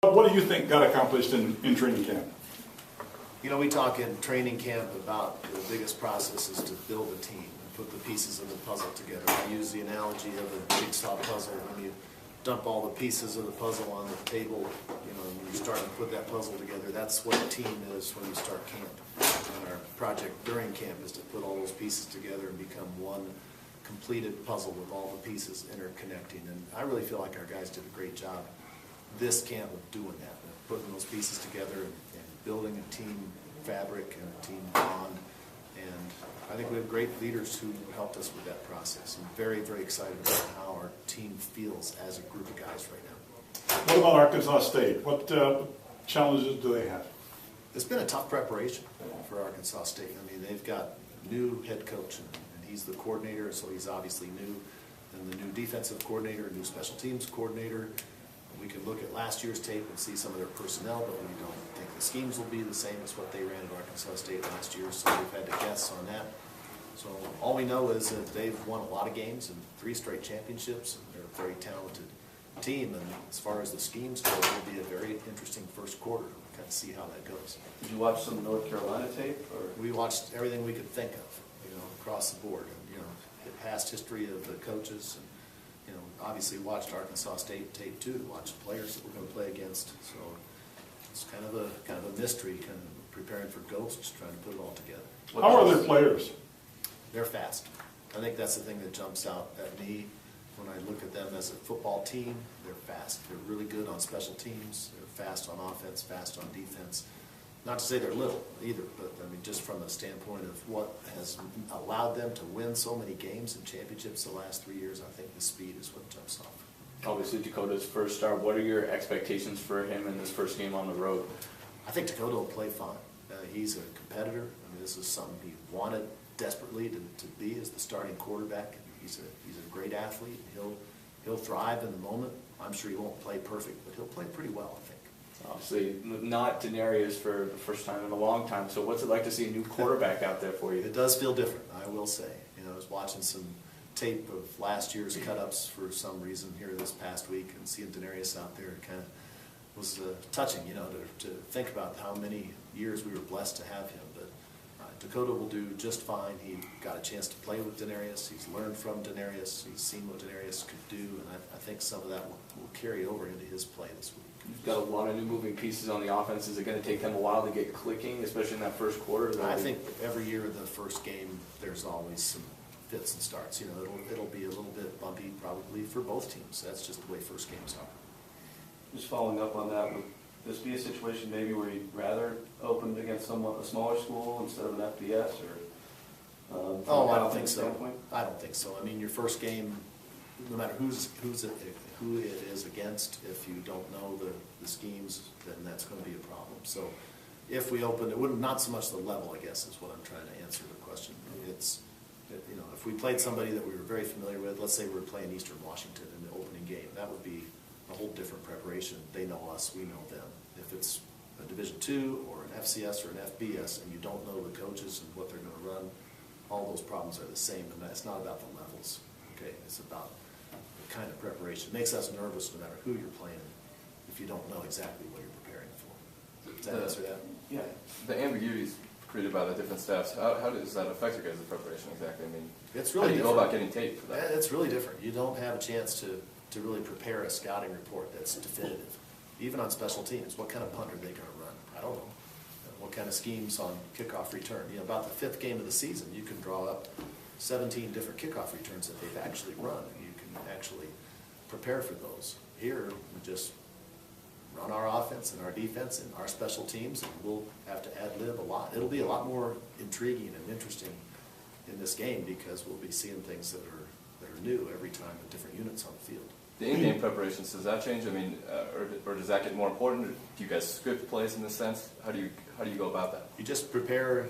What do you think got accomplished in training camp? You know, we talk in training camp about the biggest process is to build a team and put the pieces of the puzzle together. I use the analogy of a jigsaw puzzle. When you dump all the pieces of the puzzle on the table, you know, when you start to put that puzzle together, that's what a team is when you start camp. And our project during camp is to put all those pieces together and become one completed puzzle with all the pieces interconnecting. And I really feel like our guys did a great job this camp of doing that, of putting those pieces together and building a team fabric and a team bond. And I think we have great leaders who helped us with that process. I'm very, very excited about how our team feels as a group of guys right now. What about Arkansas State? What challenges do they have? It's been a tough preparation for Arkansas State. I mean, they've got new head coach, and he's the coordinator, so he's obviously new. And the new defensive coordinator, new special teams coordinator. We can look at last year's tape and see some of their personnel, but we don't think the schemes will be the same as what they ran at Arkansas State last year, so we've had to guess on that. So all we know is that they've won a lot of games and 3 straight championships, and they're a very talented team, and as far as the schemes go, it'll be a very interesting first quarter. We'll kind of see how that goes. Did you watch some North Carolina tape? Or? We watched everything we could think of, you know, across the board, and, you know, the past history of the coaches, and, you know, obviously watched Arkansas State tape too, watched players that we're going to play against. So it's kind of a mystery, kind of preparing for ghosts, trying to put it all together. How are their players? They're fast. I think that's the thing that jumps out at me when I look at them as a football team. They're fast. They're really good on special teams. They're fast on offense, fast on defense. Not to say they're little either, but I mean, just from a standpoint of what has allowed them to win so many games and championships the last 3 years, I think the speed is what jumps off. Obviously, Dakota's first start. What are your expectations for him in this first game on the road? I think Dakota will play fine. He's a competitor. I mean, this is something he wanted desperately to be as the starting quarterback. He's a great athlete. He'll thrive in the moment. I'm sure he won't play perfect, but he'll play pretty well, I think. Obviously, not Denarius for the first time in a long time. So what's it like to see a new quarterback out there for you? It does feel different, I will say. You know, I was watching some tape of last year's cut-ups for some reason here this past week, and seeing Denarius out there kind of was touching, you know, to think about how many years we were blessed to have him. But Dakota will do just fine. He got a chance to play with Denarius. He's learned from Denarius. He's seen what Denarius could do, and I think some of that will carry over into his play this week. You've got a lot of new moving pieces on the offense. Is it going to take them a while to get clicking, especially in that first quarter? I think every year in the first game, there's always some fits and starts. You know, it'll be a little bit bumpy probably for both teams. That's just the way first games are. Just following up on that, would this be a situation maybe where you'd rather open against a smaller school instead of an FBS? Or, oh, I don't think so. Standpoint? I don't think so. I mean, your first game, no matter who it is against, if you don't know the schemes, then that's going to be a problem. So if we open, it wouldn't, not so much the level, I guess, is what I'm trying to answer the question. It's, you know, if we played somebody that we were very familiar with, let's say we were playing Eastern Washington in the opening game, that would be a whole different preparation. They know us, we know them. If it's a Division II or an FCS or an FBS and you don't know the coaches and what they're going to run, all those problems are the same, and it's not about the levels, okay? It's about the kind of preparation. It makes us nervous no matter who you're playing if you don't know exactly what you're preparing for. Does that answer that? Yeah. The ambiguities created by the different staffs, how does that affect your guys' preparation exactly? I mean, it's really how do you go about getting tape for that? It's really different. You don't have a chance to really prepare a scouting report that's definitive. Even on special teams, what kind of punt are they going to run? I don't know. What kind of schemes on kickoff return? You know, about the 5th game of the season, you can draw up 17 different kickoff returns that they've actually run, and you can actually prepare for those. Here, we just run our offense and our defense and our special teams, and we'll have to ad-lib a lot. It'll be a lot more intriguing and interesting in this game because we'll be seeing things that are new every time with different units on the field. The in-game preparations, does that change? I mean, or does that get more important? Or do you guys script plays in this sense? How do you go about that? You just prepare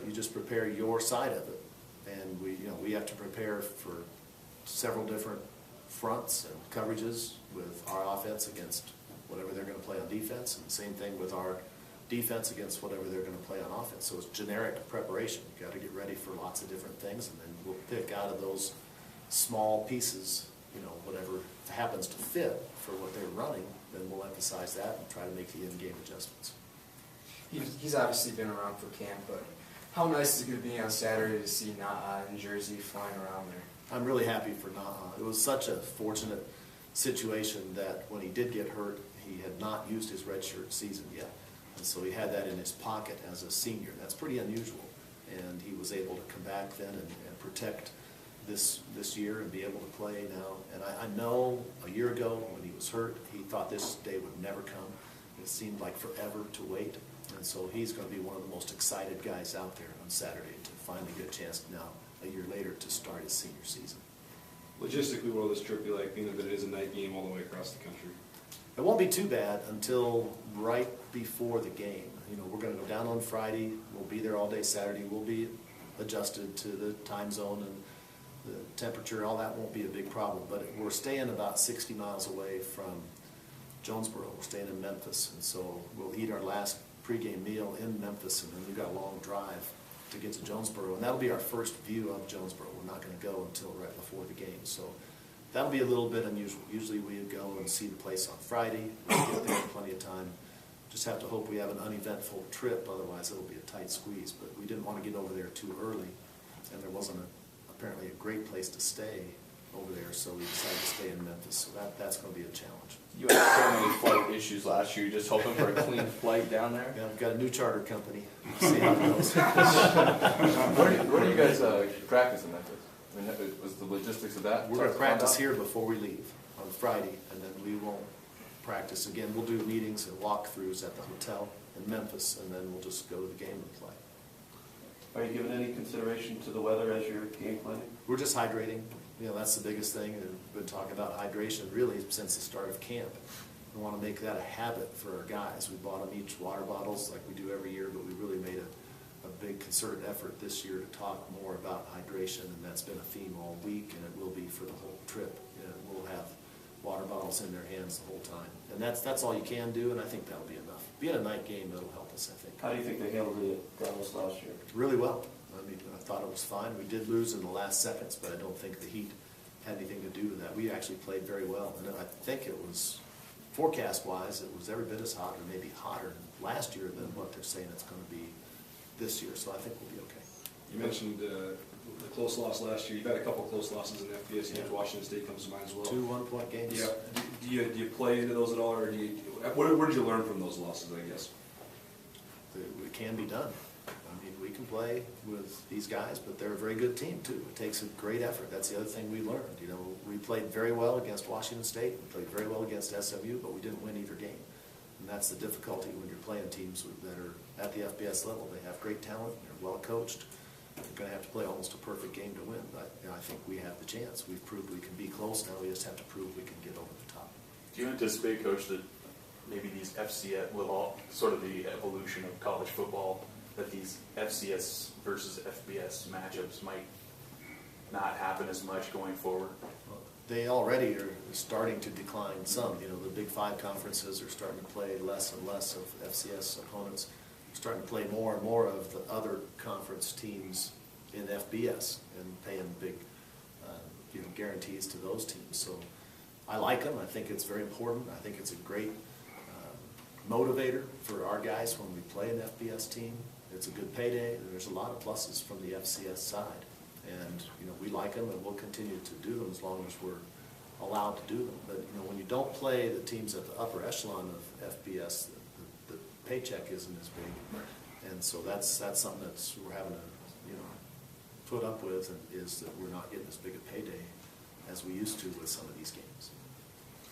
your side of it, and we have to prepare for several different fronts and coverages with our offense against whatever they're going to play on defense, and the same thing with our defense against whatever they're going to play on offense. So it's generic preparation. You've got to get ready for lots of different things, and then we'll pick out of those small pieces whatever happens to fit for what they're running, then we'll emphasize that and try to make the in-game adjustments. He's obviously been around for camp, but how nice is it going to be on Saturday to see Na'a in Jersey flying around there? I'm really happy for Naha. It was such a fortunate situation that when he did get hurt, he had not used his redshirt season yet. And so he had that in his pocket as a senior. That's pretty unusual. And he was able to come back then and protect this year and be able to play now. And I know a year ago when he was hurt, he thought this day would never come. It seemed like forever to wait. And so he's going to be one of the most excited guys out there on Saturday to finally get a chance now, a year later, to start his senior season. Logistically, what will this trip be like, being that it is a night game all the way across the country? It won't be too bad until right before the game. We're going to go down on Friday. We'll be there all day Saturday. We'll be adjusted to the time zone and the temperature. All that won't be a big problem. But we're staying about 60 miles away from Jonesboro. We're staying in Memphis. And so we'll eat our last pregame meal in Memphis, and then we've got a long drive to get to Jonesboro. And that'll be our first view of Jonesboro. We're not going to go until right before the game. So that'll be a little bit unusual. Usually we go and see the place on Friday. We'll get there in plenty of time. Just have to hope we have an uneventful trip, otherwise it'll be a tight squeeze. But we didn't want to get over there too early, and there wasn't apparently a great place to stay over there, so we decided to stay in Memphis. So that's going to be a challenge. You had so many flight issues last year, you're just hoping for a clean flight down there? Yeah, I've got a new charter company. See how it goes. Where do you guys practice in Memphis? I mean, was the logistics of that? We're going to practice here before we leave on Friday, and then we won't practice again. We'll do meetings and walkthroughs at the hotel in Memphis, and then we'll just go to the game and play. Are you giving any consideration to the weather as you're game planning? We're just hydrating. That's the biggest thing. And we've been talking about hydration really since the start of camp. We want to make that a habit for our guys. We bought them each water bottles like we do every year, but we really made a big concerted effort this year to talk more about hydration, and that's been a theme all week, and it will be for the whole trip. We'll have water bottles in their hands the whole time. And that's all you can do, and I think that'll be enough. Being a night game, it'll help us, I think. How do you think they handled the Dallas last year? Really well. I thought it was fine. We did lose in the last seconds, but I don't think the heat had anything to do with that. We actually played very well, and I think it was, forecast-wise, it was every bit as hot or maybe hotter last year than what they're saying it's going to be this year, so I think we'll be okay. You mentioned the close loss last year. You've had a couple close losses in FBS. You have Washington State comes to mind as well. 2 one-point games. Yeah. Do you play into those at all, or what did you learn from those losses, I guess? It can be done. We can play with these guys, but they're a very good team too. It takes a great effort. That's the other thing we learned. We played very well against Washington State. We played very well against SMU, but we didn't win either game. And that's the difficulty when you're playing teams that are at the FBS level. They have great talent. They're well coached. You're going to have to play almost a perfect game to win. But I think we have the chance. We've proved we can be close. Now we just have to prove we can get over the top. Do you anticipate, Coach, that maybe these FCS, with all sort of the evolution of college football, that these FCS versus FBS matchups might not happen as much going forward? They already are starting to decline some. The Big Five conferences are starting to play less and less of FCS opponents. They're starting to play more and more of the other conference teams in FBS and paying big guarantees to those teams. So I like them. I think it's very important. I think it's a great motivator for our guys when we play an FBS team. It's a good payday. There's a lot of pluses from the FCS side. And, we like them, and we'll continue to do them as long as we're allowed to do them. But, when you don't play the teams at the upper echelon of FBS, the paycheck isn't as big. And so that's something we're having to, put up with, and is that we're not getting as big a payday as we used to with some of these games.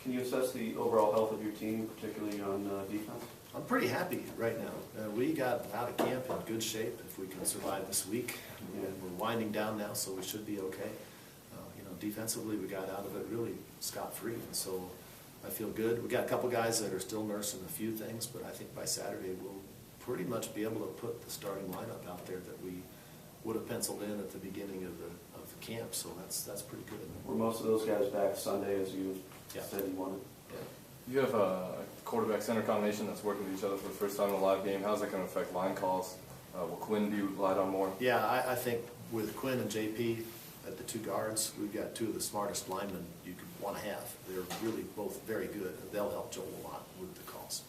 Can you assess the overall health of your team, particularly on defense? I'm pretty happy right now. We got out of camp in good shape if we can survive this week. We're winding down now, so we should be okay. Defensively, we got out of it really scot-free, and so I feel good. We got a couple guys that are still nursing a few things, but I think by Saturday we'll pretty much be able to put the starting lineup out there that we would have penciled in at the beginning of the camp, so that's pretty good. Were most of those guys back Sunday as you said you wanted? Yeah. You have a quarterback center combination that's working with each other for the first time in a live game. How's that going to affect line calls? Will Quinn be relied on more? Yeah, I think with Quinn and JP at the two guards. We've got two of the smartest linemen you could want to have. They're really both very good, and they'll help Joel a lot with the calls.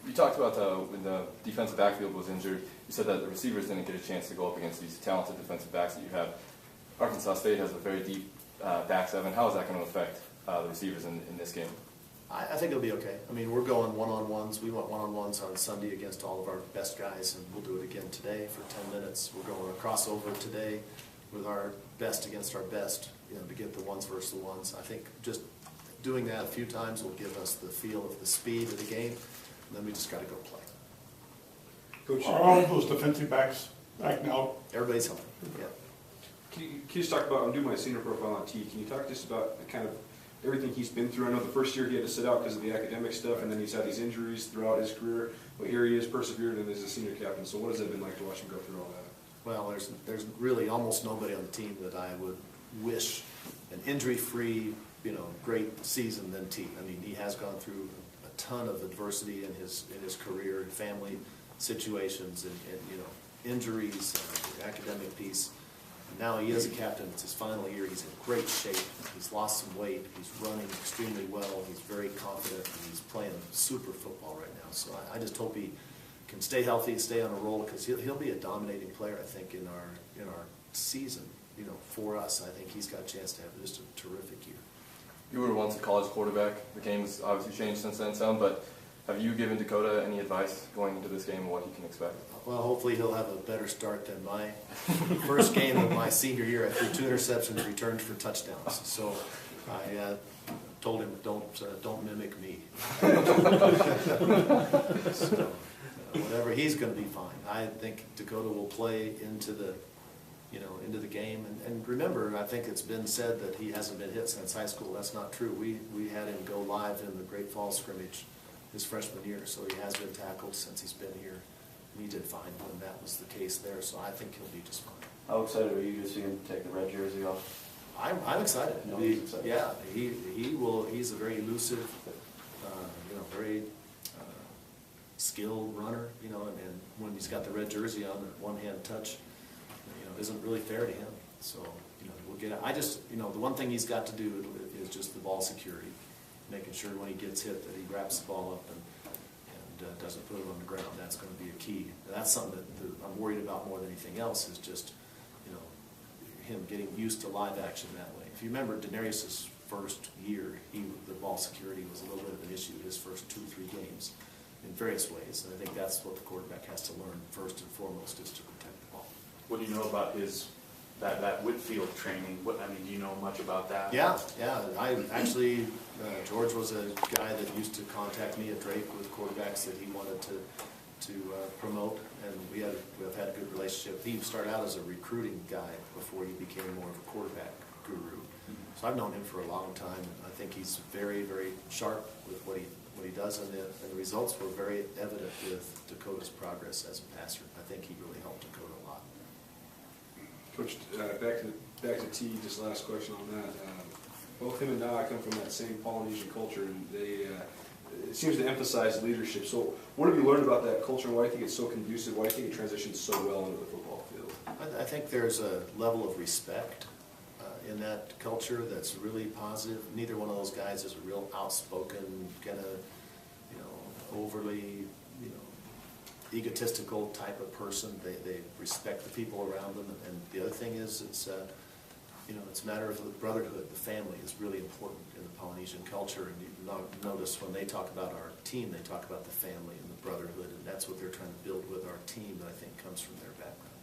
You talked about when the defensive backfield was injured, you said that the receivers didn't get a chance to go up against these talented defensive backs that you have. Arkansas State has a very deep back seven. How is that going to affect the receivers in this game? I think it'll be okay. I mean, we're going one-on-ones. We went one-on-ones on Sunday against all of our best guys, and we'll do it again today for 10 minutes. We're going a crossover today with our best against our best, to get the ones versus the ones. I think just doing that a few times will give us the feel of the speed of the game, and then we just got to go play. Coach, Are all of those defensive backs back now? Everybody's healthy. Yeah. can you just talk about, I'm doing my senior profile on T, can you talk just about kind of everything he's been through? I know the first year he had to sit out because of the academic stuff, and then he's had these injuries throughout his career, but here he is, persevered, and is a senior captain. So what has it been like to watch him go through all that? Well, there's really almost nobody on the team that I would wish an injury-free, great season than T. I mean, he has gone through a ton of adversity in his career, family situations, and injuries, the academic piece. Now he is a captain. It's his final year. He's in great shape. He's lost some weight. He's running extremely well. He's very confident, and he's playing super football right now. So I just hope he can stay healthy, stay on a roll, because he'll be a dominating player, I think, in our season. For us, I think he's got a chance to have just a terrific year. You were once a college quarterback. The game's obviously changed since then some, but have you given Dakota any advice going into this game and what he can expect? Well, hopefully he'll have a better start than my first game of my senior year. I threw 2 interceptions, returned for touchdowns. So I told him, don't mimic me. So whatever, he's going to be fine. I think Dakota will play into the game. And remember, I think it's been said that he hasn't been hit since high school. That's not true. We had him go live in the Great Falls scrimmage his freshman year, so he has been tackled since he's been here. He did fine when that was the case there, so I think he'll be just fine. How excited are you to see him take the red jersey off? I'm excited. No, he's excited. Yeah, he will. He's a very elusive, very skilled runner. And when he's got the red jersey on, the one-hand touch, isn't really fair to him. So we'll get. The one thing he's got to do is just the ball security, making sure when he gets hit that he wraps the ball up and doesn't put it on the ground. That's going to be a key. And that's something that I'm worried about more than anything else, is just him getting used to live action that way. If you remember Denarius's first year, the ball security was a little bit of an issue his first 2-3 games in various ways. And I think that's what the quarterback has to learn first and foremost, is to protect the ball. What do you know about that Whitfield training? Do you know much about that? Yeah. I actually, George was a guy that used to contact me at Drake with quarterbacks that he wanted to promote, and we have had a good relationship. He started out as a recruiting guy before he became more of a quarterback guru. So I've known him for a long time. I think he's very, very sharp with what he does, and the results were very evident with Dakota's progress as a passer. I think he really helped Dakota a lot. Coach, back to T, just last question on that. Both him and Na come from that same Polynesian culture, and it seems to emphasize leadership. So what have you learned about that culture, and why do you think it's so conducive? Why do you think it transitions so well into the football field? I think there's a level of respect in that culture that's really positive. Neither one of those guys is a real outspoken, kind of, overly, egotistical type of person. They respect the people around them. And the other thing is, it's a matter of the brotherhood. The family is really important in the Polynesian culture. And you notice when they talk about our team, they talk about the family and the brotherhood. And that's what they're trying to build with our team, that I think comes from their background.